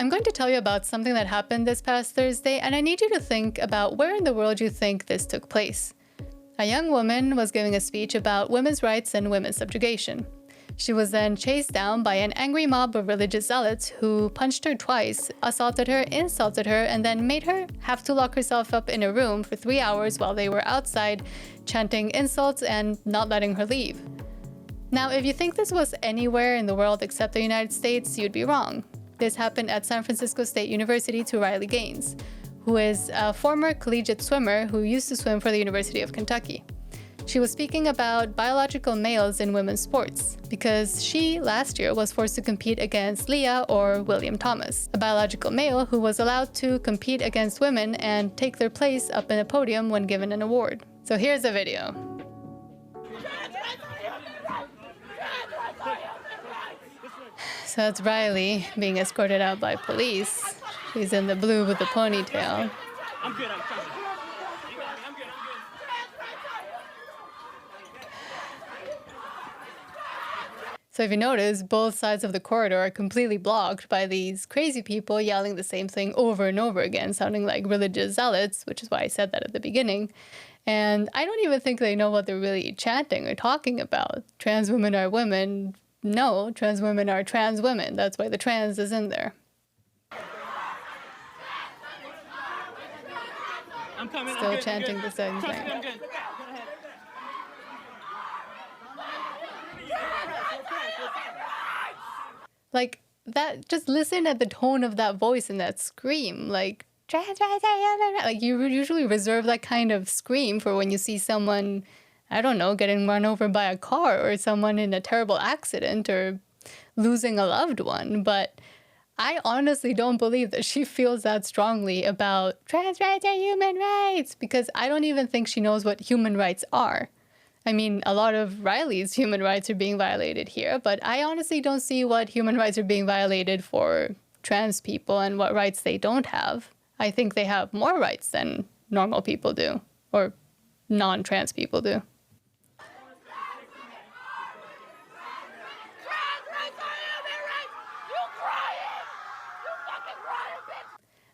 I'm going to tell you about something that happened this past Thursday, and I need you to think about where in the world you think this took place. A young woman was giving a speech about women's rights and women's subjugation. She was then chased down by an angry mob of religious zealots who punched her twice, assaulted her, insulted her, and then made her have to lock herself up in a room for 3 hours while they were outside chanting insults and not letting her leave. Now, if you think this was anywhere in the world except the United States, you'd be wrong. This happened at San Francisco State University to Riley Gaines, who is a former collegiate swimmer who used to swim for the University of Kentucky. She was speaking about biological males in women's sports because she, last year, was forced to compete against Leah or William Thomas, a biological male who was allowed to compete against women and take their place up in a podium when given an award. So here's a video. So that's Riley being escorted out by police. She's in the blue with the ponytail. I'm good. So if you notice, both sides of the corridor are completely blocked by these crazy people yelling the same thing over and over again, sounding like religious zealots, which is why I said that at the beginning. And I don't even think they know what they're really chanting or talking about. Trans women are women. No, trans women are trans women. That's why the trans is in there. I'm coming. Still chanting the same thing. I'm good. Like, that, just listen at the tone of that voice and that scream. Like, like you usually reserve that kind of scream for when you see someone, I don't know, getting run over by a car or someone in a terrible accident or losing a loved one. But I honestly don't believe that she feels that strongly about trans rights are human rights, because I don't even think she knows what human rights are. I mean, a lot of Riley's human rights are being violated here, but I honestly don't see what human rights are being violated for trans people and what rights they don't have. I think they have more rights than normal people do, or non-trans people do.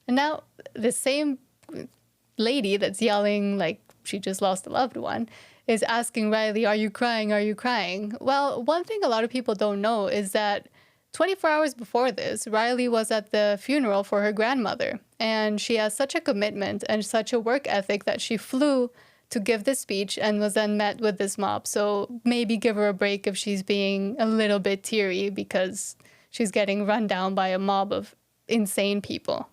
And now, the same lady that's yelling like she just lost a loved one is asking Riley, are you crying? Are you crying? Well, one thing a lot of people don't know is that 24 hours before this, Riley was at the funeral for her grandmother. And she has such a commitment and such a work ethic that she flew to give this speech and was then met with this mob. So maybe give her a break if she's being a little bit teary because she's getting run down by a mob of insane people.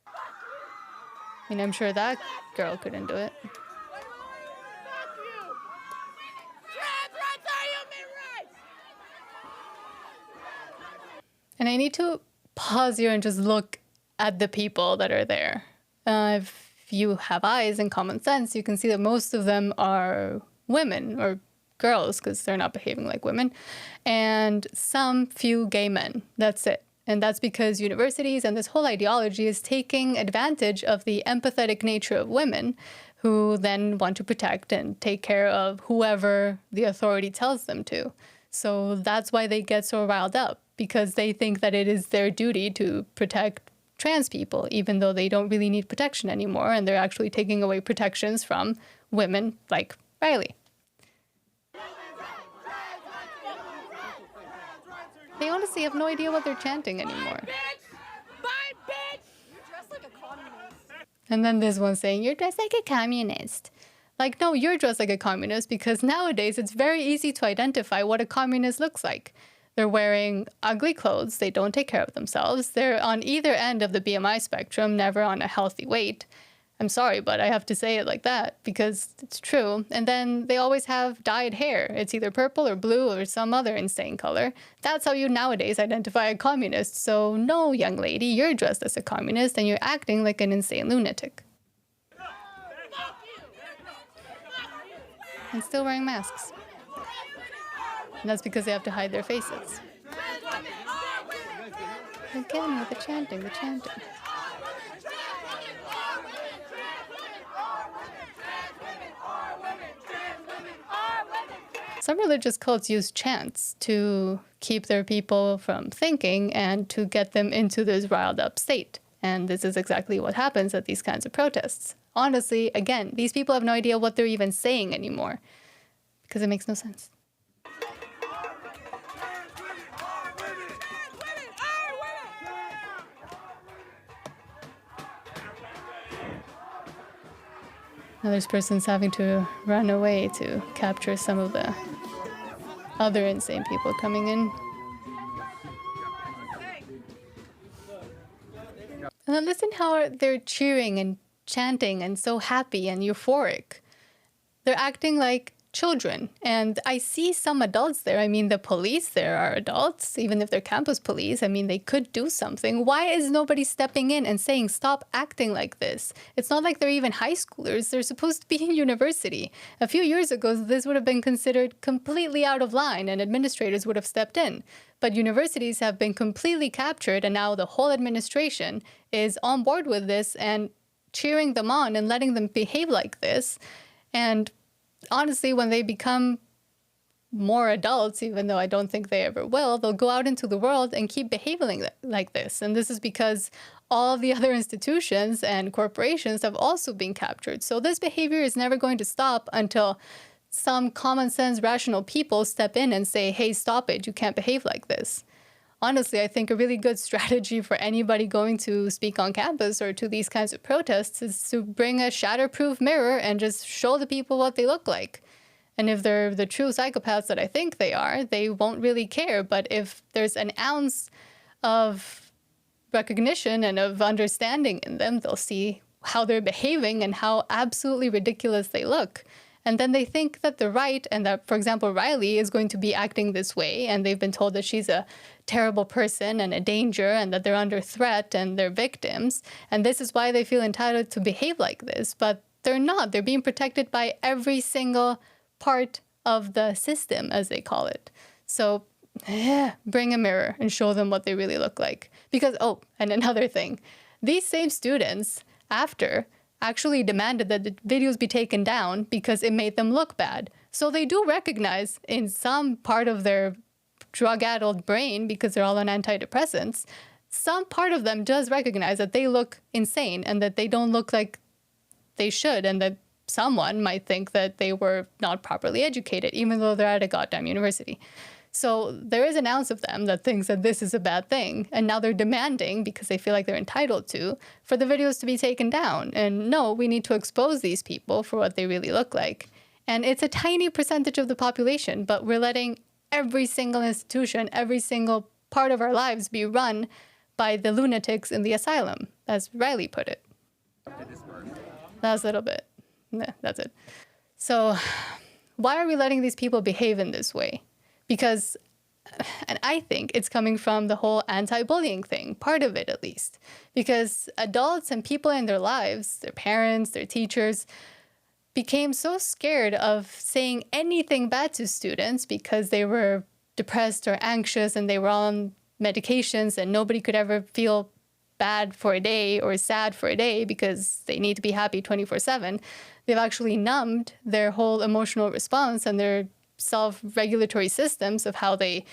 I mean, I'm sure that girl couldn't do it. And I need to pause here and just look at the people that are there. If you have eyes and common sense, you can see that most of them are women or girls because they're not behaving like women, and some few gay men. That's it. And that's because universities and this whole ideology is taking advantage of the empathetic nature of women who then want to protect and take care of whoever the authority tells them to. So that's why they get so riled up, because they think that it is their duty to protect trans people, even though they don't really need protection anymore, and they're actually taking away protections from women like Riley. They honestly have no idea what they're chanting anymore. Bye, bitch! You're dressed like a communist. And then there's one saying, you're dressed like a communist. Like, no, you're dressed like a communist because nowadays it's very easy to identify what a communist looks like. They're wearing ugly clothes, they don't take care of themselves, they're on either end of the BMI spectrum, never on a healthy weight. I'm sorry, but I have to say it like that because it's true. And then they always have dyed hair. It's either purple or blue or some other insane color. That's how you nowadays identify a communist. So no, young lady, you're dressed as a communist and you're acting like an insane lunatic. And still wearing masks. And that's because they have to hide their faces. Again, with the chanting, the chanting. Some religious cults use chants to keep their people from thinking and to get them into this riled up state. And this is exactly what happens at these kinds of protests. Honestly, again, these people have no idea what they're even saying anymore because it makes no sense. Now this person's having to run away to capture some of the other insane people coming in. And then listen how they're cheering and chanting and so happy and euphoric. They're acting like children. And I see some adults there. I mean, the police there are adults, even if they're campus police. I mean, they could do something. Why is nobody stepping in and saying, stop acting like this? It's not like they're even high schoolers. They're supposed to be in university. A few years ago, this would have been considered completely out of line and administrators would have stepped in. But universities have been completely captured, and now the whole administration is on board with this and cheering them on and letting them behave like this. And honestly, when they become more adults, even though I don't think they ever will, they'll go out into the world and keep behaving like this. And this is because all the other institutions and corporations have also been captured. So this behavior is never going to stop until some common sense, rational people step in and say, hey, stop it. You can't behave like this. Honestly, I think a really good strategy for anybody going to speak on campus or to these kinds of protests is to bring a shatterproof mirror and just show the people what they look like. And if they're the true psychopaths that I think they are, they won't really care. But if there's an ounce of recognition and of understanding in them, they'll see how they're behaving and how absolutely ridiculous they look. And then they think that the right, and that, for example, Riley is going to be acting this way, and they've been told that she's a terrible person and a danger, and that they're under threat and they're victims. And this is why they feel entitled to behave like this. But they're not. They're being protected by every single part of the system, as they call it. So bring a mirror and show them what they really look like. Because, oh, and another thing, these same students, after, actually demanded that the videos be taken down because it made them look bad. So they do recognize in some part of their drug-addled brain, because they're all on antidepressants, some part of them does recognize that they look insane and that they don't look like they should, and that someone might think that they were not properly educated, even though they're at a goddamn university. So there is an ounce of them that thinks that this is a bad thing. And now they're demanding, because they feel like they're entitled to, for the videos to be taken down. And no, we need to expose these people for what they really look like. And it's a tiny percentage of the population, but we're letting every single institution, every single part of our lives be run by the lunatics in the asylum, as Riley put it. That was a little bit. Nah, that's it. So why are we letting these people behave in this way? Because, and I think it's coming from the whole anti-bullying thing, part of it at least. Because adults and people in their lives, their parents, their teachers, became so scared of saying anything bad to students because they were depressed or anxious and they were on medications and nobody could ever feel bad for a day or sad for a day because they need to be happy 24/7. They've actually numbed their whole emotional response and their self-regulatory systems of how they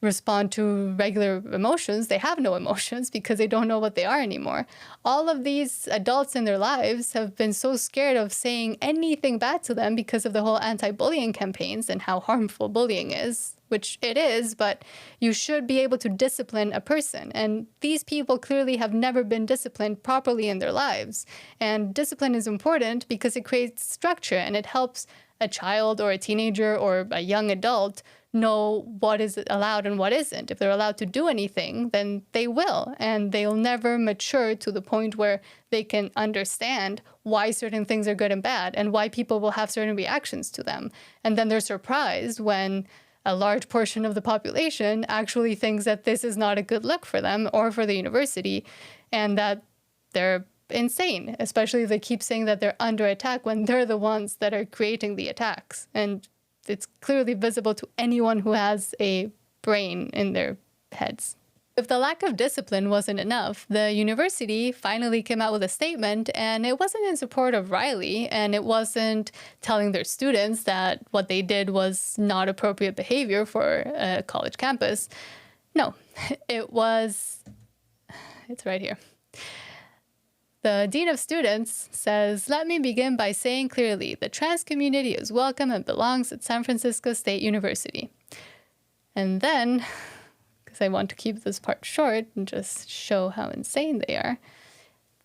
respond to regular emotions. They have no emotions because they don't know what they are anymore. All of these adults in their lives have been so scared of saying anything bad to them because of the whole anti-bullying campaigns and how harmful bullying is, which it is, but you should be able to discipline a person. And these people clearly have never been disciplined properly in their lives. And discipline is important because it creates structure and it helps a child or a teenager or a young adult know what is allowed and what isn't. If they're allowed to do anything, then they will, and they'll never mature to the point where they can understand why certain things are good and bad and why people will have certain reactions to them. And then they're surprised when a large portion of the population actually thinks that this is not a good look for them or for the university, and that they're insane, especially if they keep saying that they're under attack when they're the ones that are creating the attacks. And it's clearly visible to anyone who has a brain in their heads. If the lack of discipline wasn't enough, the university finally came out with a statement, and it wasn't in support of Riley, and it wasn't telling their students that what they did was not appropriate behavior for a college campus. No, it's right here. The Dean of Students says, "Let me begin by saying clearly, the trans community is welcome and belongs at San Francisco State University." And then, because I want to keep this part short and just show how insane they are,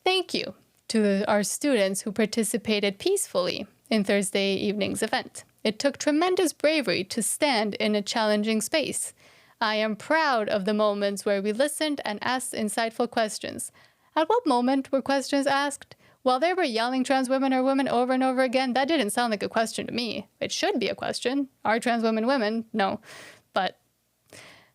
"Thank you to our students who participated peacefully in Thursday evening's event. It took tremendous bravery to stand in a challenging space. I am proud of the moments where we listened and asked insightful questions." At what moment were questions asked? While they were yelling trans women are women over and over again, that didn't sound like a question to me. It should be a question. Are trans women women? No. But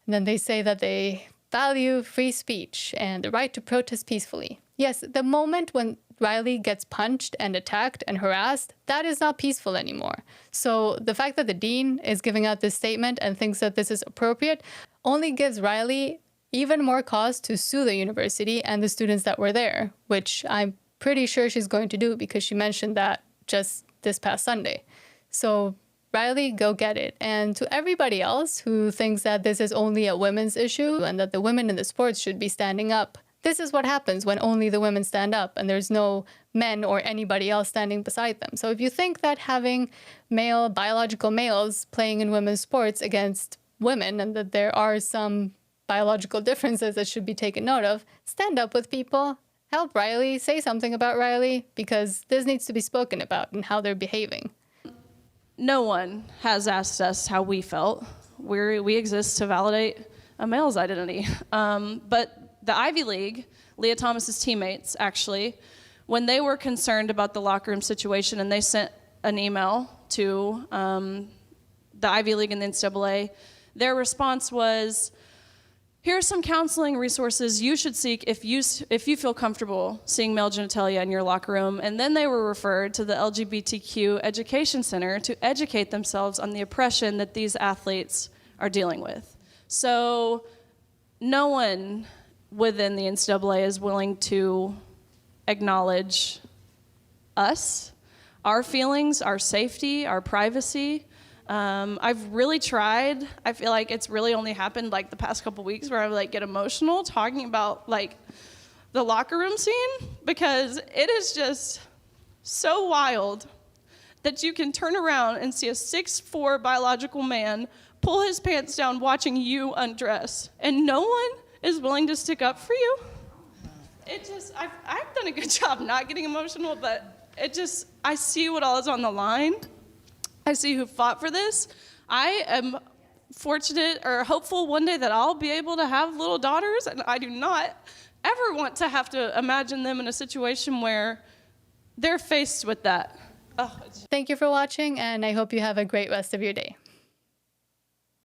then they say that they value free speech and the right to protest peacefully. Yes, the moment when Riley gets punched and attacked and harassed, that is not peaceful anymore. So the fact that the dean is giving out this statement and thinks that this is appropriate only gives Riley even more cause to sue the university and the students that were there, which I'm pretty sure she's going to do because she mentioned that just this past Sunday. So Riley, go get it. And to everybody else who thinks that this is only a women's issue and that the women in the sports should be standing up, this is what happens when only the women stand up and there's no men or anybody else standing beside them. So if you think that having biological males playing in women's sports against women and that there are some biological differences that should be taken note of, stand up with people, help Riley, say something about Riley, because this needs to be spoken about and how they're behaving. No one has asked us how we felt. We exist to validate a male's identity. But the Ivy League, Leah Thomas's teammates, actually, when they were concerned about the locker room situation and they sent an email to the Ivy League and the NCAA, their response was, "Here are some counseling resources you should seek if you feel comfortable seeing male genitalia in your locker room." And then they were referred to the LGBTQ Education Center to educate themselves on the oppression that these athletes are dealing with. So no one within the NCAA is willing to acknowledge us, our feelings, our safety, our privacy. I've really tried. I feel like it's really only happened like the past couple weeks where I get emotional talking about the locker room scene, because it is just so wild that you can turn around and see a 6'4" biological man pull his pants down watching you undress, and no one is willing to stick up for you. I've done a good job not getting emotional, but I see what all is on the line. I see who fought for this. I am fortunate or hopeful one day that I'll be able to have little daughters, and I do not ever want to have to imagine them in a situation where they're faced with that. Thank you for watching, and I hope you have a great rest of your day.